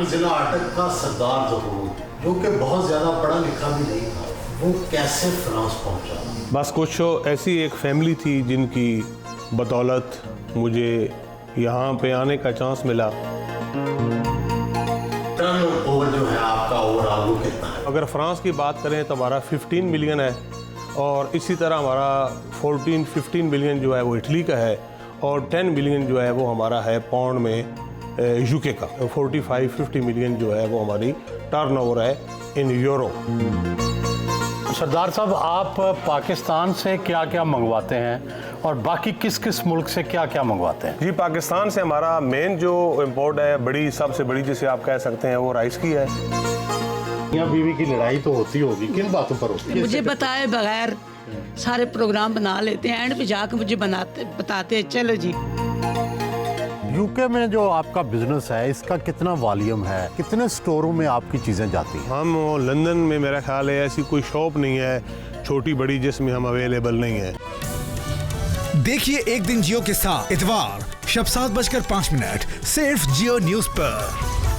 जिला अटक का सरदार जहूर, जो कि बहुत ज़्यादा पढ़ा लिखा भी नहीं था, वो कैसे फ्रांस पहुंचा? बस कुछ ऐसी एक फैमिली थी जिनकी बदौलत मुझे यहाँ पे आने का चांस मिला। टर्नओवर जो है आपका ओवरऑल वो कितना है? अगर फ्रांस की बात करें तो हमारा 15 मिलियन है, और इसी तरह हमारा 14-15 मिलियन जो है वो इटली का है, और 10 मिलियन जो है वो हमारा है पाउंड में यूके का। 45-50 मिलियन जो है वो हमारी टर्नओवर है इन यूरो। सरदार साहब, आप पाकिस्तान से क्या क्या मंगवाते हैं और बाकी किस किस मुल्क से क्या क्या मंगवाते हैं? जी, पाकिस्तान से हमारा मेन जो इम्पोर्ट है, सबसे बड़ी जिसे आप कह सकते हैं, वो राइस की है। यहाँ बीवी की लड़ाई तो होती होगी, किन बातों पर होती है? मुझे बताए बगैर सारे प्रोग्राम बना लेते हैं, एंड पे जाकर मुझे बताते हैं चलो जी। यूके में जो आपका बिजनेस है, इसका कितना वॉल्यूम है, कितने स्टोरों में आपकी चीज़ें जाती हैं? हम लंदन में मेरा ख्याल है ऐसी कोई शॉप नहीं है छोटी बड़ी जिसमें हम अवेलेबल नहीं है। देखिए एक दिन जियो के साथ इतवार शब 7:05 सिर्फ जियो न्यूज पर।